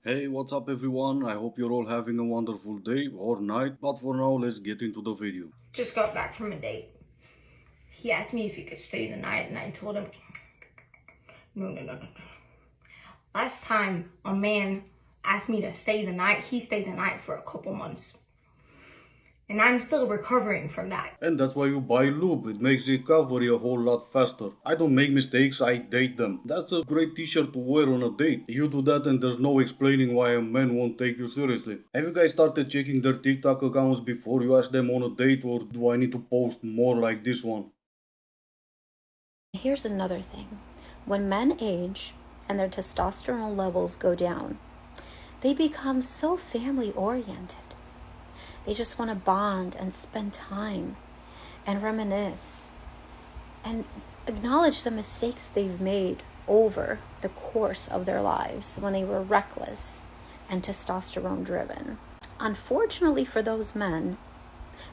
Hey, what's up everyone? I hope you're all having a wonderful day or night, but for now, let's get into the video. Just got back from a date. He asked me if he could stay the night, and I told him, no. Last time a man asked me to stay the night, he stayed the night for a couple months. And I'm still recovering from that. And that's why you buy lube, it makes recovery a whole lot faster. I don't make mistakes, I date them. That's a great t-shirt to wear on a date. You do that and there's no explaining why a man won't take you seriously. Have you guys started checking their TikTok accounts before you ask them on a date, or do I need to post more like this one? Here's another thing. When men age and their testosterone levels go down, they become so family oriented. They just want to bond and spend time and reminisce and acknowledge the mistakes they've made over the course of their lives when they were reckless and testosterone driven. Unfortunately for those men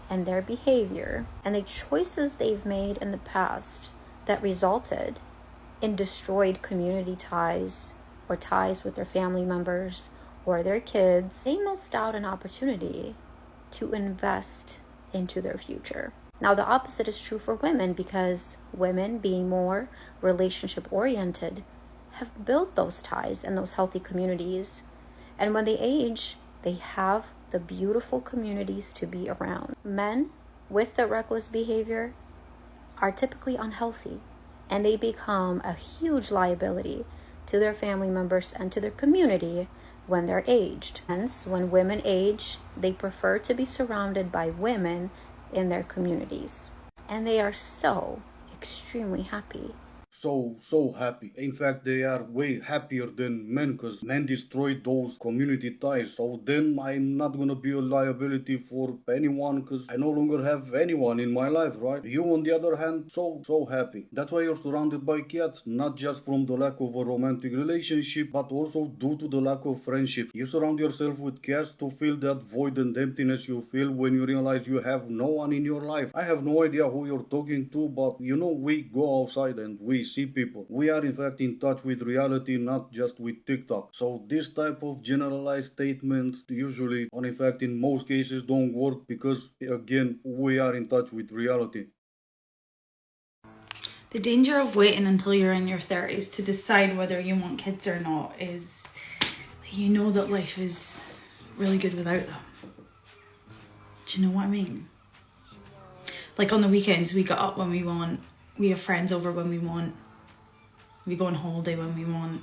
and their behavior and the choices they've made in the past that resulted in destroyed community ties or ties with their family members or their kids, they missed out an opportunity to invest into their future. Now, the opposite is true for women, because women, being more relationship oriented, have built those ties and those healthy communities. And when they age, they have the beautiful communities to be around. Men with the reckless behavior are typically unhealthy, and they become a huge liability to their family members and to their community when they're aged. Hence, when women age, they prefer to be surrounded by women in their communities. And they are so extremely happy. So happy. In fact, they are way happier than men, because men destroyed those community ties. So then I'm not gonna be a liability for anyone, because I no longer have anyone in my life, right? You, on the other hand, so happy. That's why you're surrounded by cats, not just from the lack of a romantic relationship, but also due to the lack of friendship. You surround yourself with cats to fill that void and emptiness you feel when you realize you have no one in your life. I have no idea who you're talking to, but we go outside and we see people. We are in fact in touch with reality, not just with TikTok. So this type of generalized statements usually, or in fact in most cases, don't work, because again, we are in touch with reality. The danger of waiting until you're in your 30s to decide whether you want kids or not is you know that life is really good without them. Do you know what I mean? Like on the weekends, we get up when we want, we have friends over when we want, we go on holiday when we want,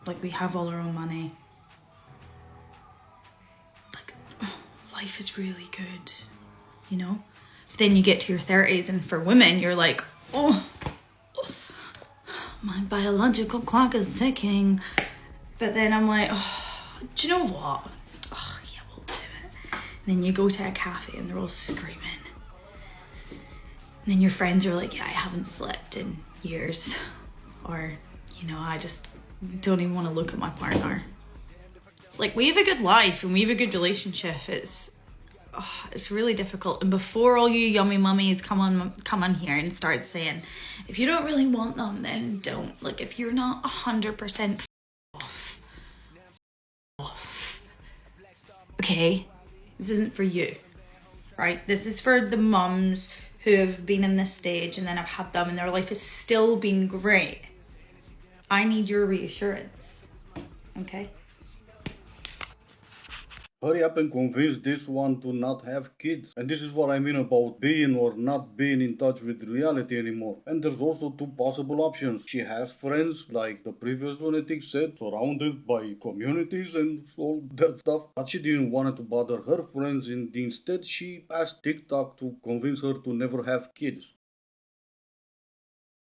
like we have all our own money. Like, life is really good, you know? But then you get to your 30s, and for women, you're like, oh, my biological clock is ticking. But then I'm like, oh, do you know what? Oh, yeah, we'll do it. And then you go to a cafe and they're all screaming. And then your friends are like, yeah, I haven't slept in years. Or, I just don't even want to look at my partner. Like, we have a good life and we have a good relationship. It's really difficult. And before all you yummy mummies come on here and start saying, if you don't really want them, then don't. Like, if you're not 100% off, okay, this isn't for you, right? This is for the mums who have been in this stage and then have had them and their life has still been great. I need your reassurance, okay? Hurry up and convince this one to not have kids. And this is what I mean about being or not being in touch with reality anymore. And there's also two possible options. She has friends, like the previous lunatic said, surrounded by communities and all that stuff. But she didn't want to bother her friends, and instead she asked TikTok to convince her to never have kids.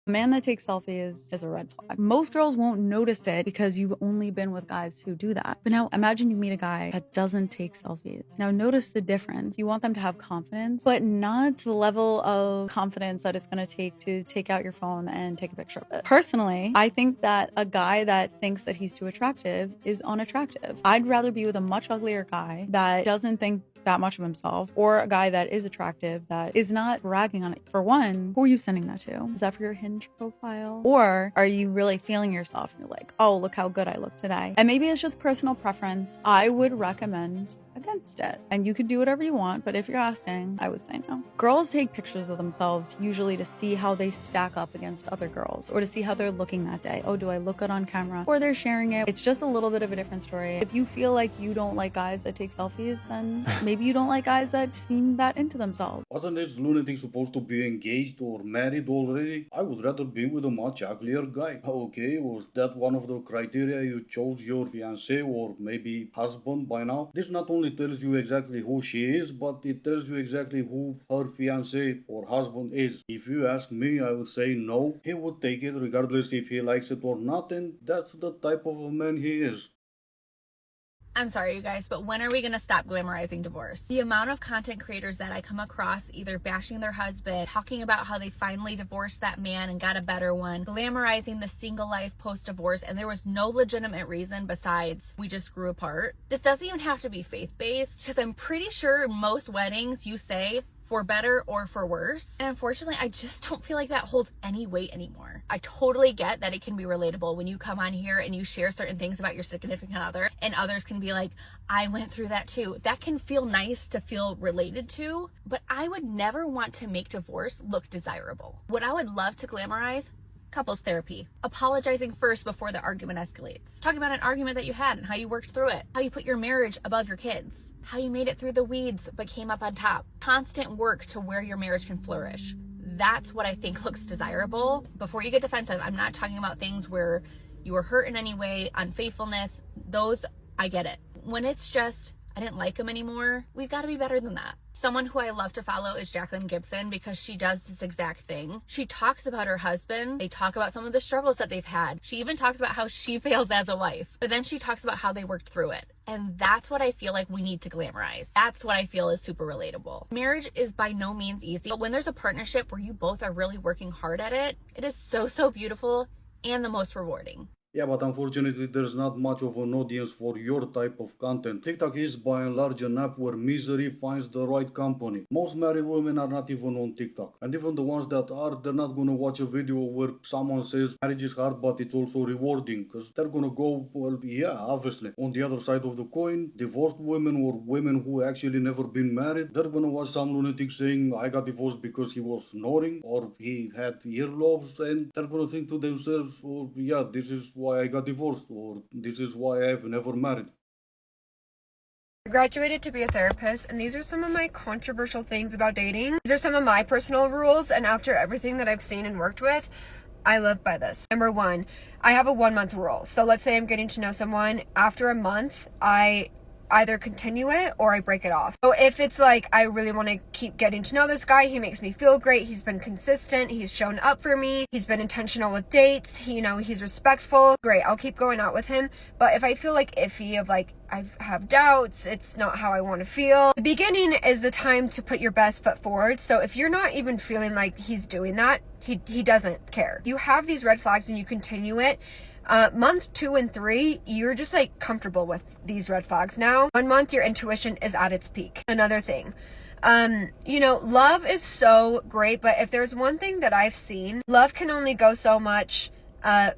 A man that takes selfies is a red flag. Most girls won't notice it because you've only been with guys who do that. But now imagine you meet a guy that doesn't take selfies. Now notice the difference. You want them to have confidence, but not to the level of confidence that it's going to take to take out your phone and take a picture of it. Personally, I think that a guy that thinks that he's too attractive is unattractive. I'd rather be with a much uglier guy that doesn't think that much of himself, or a guy that is attractive that is not bragging on it. For one, who are you sending that to? Is that for your Hinge profile? Or are you really feeling yourself and you're like, oh, look how good I look today? And maybe it's just personal preference. I would recommend against it. And you could do whatever you want, but if you're asking, I would say no. Girls take pictures of themselves usually to see how they stack up against other girls or to see how they're looking that day. Oh, do I look good on camera? Or they're sharing it. It's just a little bit of a different story. If you feel like you don't like guys that take selfies, then maybe you don't like guys that seem that into themselves. Wasn't this lunatic supposed to be engaged or married already? I would rather be with a much uglier guy. Okay, was that one of the criteria you chose your fiancé or maybe husband by now? This not only tells you exactly who she is, but it tells you exactly who her fiancé or husband is. If you ask me, I would say no. He would take it regardless if he likes it or not, and that's the type of a man he is. I'm sorry, you guys, but when are we going to stop glamorizing divorce? The amount of content creators that I come across either bashing their husband, talking about how they finally divorced that man and got a better one, glamorizing the single life post-divorce, and there was no legitimate reason besides we just grew apart. This doesn't even have to be faith-based, because I'm pretty sure most weddings you say for better or for worse. And unfortunately, I just don't feel like that holds any weight anymore. I totally get that it can be relatable when you come on here and you share certain things about your significant other and others can be like, I went through that too. That can feel nice to feel related to, but I would never want to make divorce look desirable. What I would love to glamorize, couples therapy, apologizing first before the argument escalates, talking about an argument that you had and how you worked through it, how you put your marriage above your kids, how you made it through the weeds but came up on top, constant work to where your marriage can flourish. That's what I think looks desirable. Before you get defensive, I'm not talking about things where you were hurt in any way, unfaithfulness, those, I get it. When it's just, I didn't like him anymore, we've got to be better than that. Someone who I love to follow is Jacqueline Gibson because she does this exact thing. She talks about her husband. They talk about some of the struggles that they've had. She even talks about how she fails as a wife, but then she talks about how they worked through it. And that's what I feel like we need to glamorize. That's what I feel is super relatable. Marriage is by no means easy, but when there's a partnership where you both are really working hard at it, it is so, so beautiful and the most rewarding. Yeah, but unfortunately, there's not much of an audience for your type of content. TikTok is by and large an app where misery finds the right company. Most married women are not even on TikTok. And even the ones that are, they're not gonna watch a video where someone says marriage is hard, but it's also rewarding. Because they're gonna go, well, yeah, obviously. On the other side of the coin, divorced women or women who actually never been married, they're gonna watch some lunatic saying, I got divorced because he was snoring or he had earlobes, and they're gonna think to themselves, oh, yeah, this is why I got divorced, or this is why I've never married. I graduated to be a therapist, and these are some of my controversial things about dating. These are some of my personal rules, and after everything that I've seen and worked with, I live by this. Number one, I have a 1 month rule. So let's say I'm getting to know someone. After a month, I either continue it or I break it off. So if it's like, I really want to keep getting to know this guy, he makes me feel great, he's been consistent, he's shown up for me, he's been intentional with dates, he's respectful, great, I'll keep going out with him. But if I feel like iffy, of like, I have doubts, it's not how I want to feel, the beginning is the time to put your best foot forward. So if you're not even feeling like he's doing that, he doesn't care. You have these red flags and you continue it. Month 2 and 3, you're just like comfortable with these red flags now. 1 month, your intuition is at its peak. Another thing, love is so great, but if there's one thing that I've seen, love can only go so much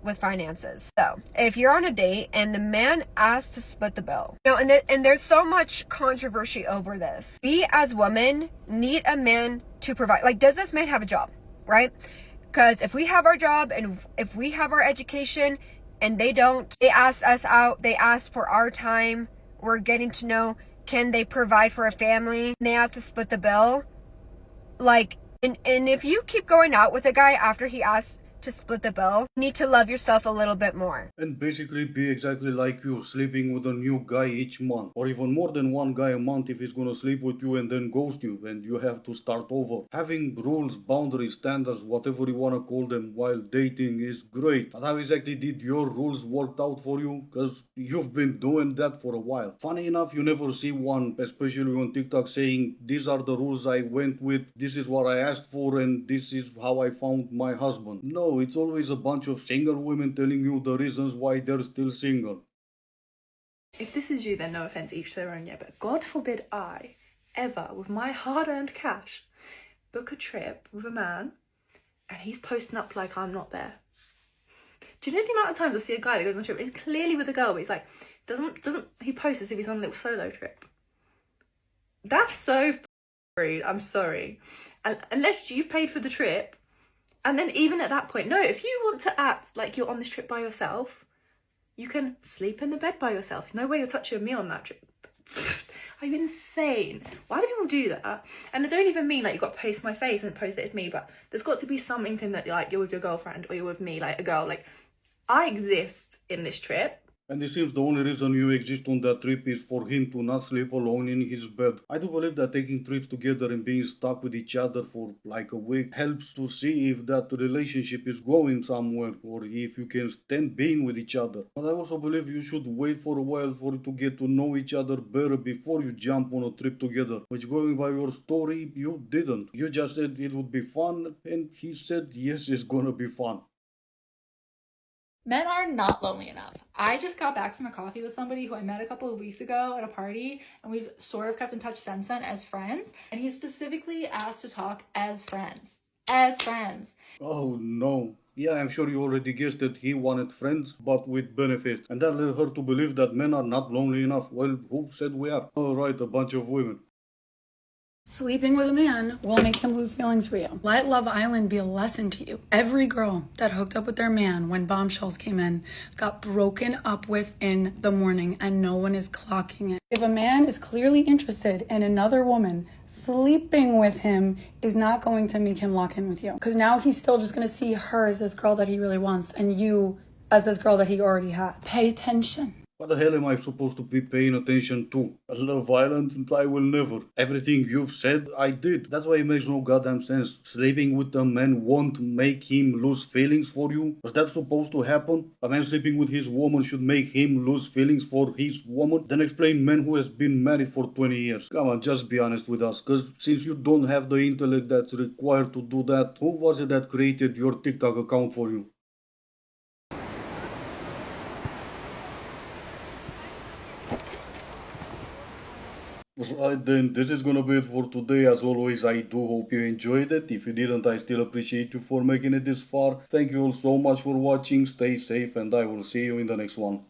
with finances. So if you're on a date and the man asks to split the bill, and there's so much controversy over this. We as women need a man to provide. Like, does this man have a job, right? Because if we have our job and if we have our education and they don't, they asked us out, they asked for our time, we're getting to know, can they provide for a family? They asked to split the bill. Like, and if you keep going out with a guy after he asks to split the bill, you need to love yourself a little bit more. And basically be exactly like you, sleeping with a new guy each month, or even more than one guy a month if he's gonna sleep with you and then ghost you and you have to start over. Having rules, boundaries, standards, whatever you wanna call them while dating is great. But how exactly did your rules work out for you? Cause you've been doing that for a while. Funny enough, you never see one, especially on TikTok, saying these are the rules I went with, this is what I asked for, and this is how I found my husband. No, it's always a bunch of single women telling you the reasons why they're still single. If this is you, then no offense, each to their own, yeah, but God forbid I ever, with my hard-earned cash, book a trip with a man and he's posting up like I'm not there? Do you know the amount of times I see a guy that goes on a trip, he's clearly with a girl, but he's like, doesn't he post as if he's on a little solo trip? That's so rude, I'm sorry. And unless you've paid for the trip, and then even at that point, no, if you want to act like you're on this trip by yourself, you can sleep in the bed by yourself. There's no way you're touching me on that trip. Are you insane? Why do people do that? And I don't even mean like you've got to post my face and post that it's me, but there's got to be something that like you're with your girlfriend or you're with me, like a girl. Like, I exist in this trip. And it seems the only reason you exist on that trip is for him to not sleep alone in his bed. I do believe that taking trips together and being stuck with each other for like a week helps to see if that relationship is going somewhere or if you can stand being with each other. But I also believe you should wait for a while for you to get to know each other better before you jump on a trip together. Which, going by your story, you didn't. You just said it would be fun and he said yes, it's gonna be fun. Men are not lonely enough. I just got back from a coffee with somebody who I met a couple of weeks ago at a party, and we've sort of kept in touch since then as friends, and he specifically asked to talk as friends. As friends. Oh no. Yeah, I'm sure you already guessed that he wanted friends, but with benefits. And that led her to believe that men are not lonely enough. Well, who said we are? Alright, a bunch of women. Sleeping with a man will make him lose feelings for you. Let Love Island be a lesson to you. Every girl that hooked up with their man when bombshells came in got broken up with in the morning, and no one is clocking it. If a man is clearly interested in another woman, sleeping with him is not going to make him lock in with you. Because now he's still just going to see her as this girl that he really wants and you as this girl that he already had. Pay attention. What the hell am I supposed to be paying attention to? Love Island? I will never. Everything you've said, I did. That's why it makes no goddamn sense. Sleeping with a man won't make him lose feelings for you? Was that supposed to happen? A man sleeping with his woman should make him lose feelings for his woman? Then explain man who has been married for 20 years. Come on, just be honest with us. Cause since you don't have the intellect that's required to do that, who was it that created your TikTok account for you? Right then, this is gonna be it for today. As always, I do hope you enjoyed it. If you didn't, I still appreciate you for making it this far. Thank you all so much for watching. Stay safe and I will see you in the next one.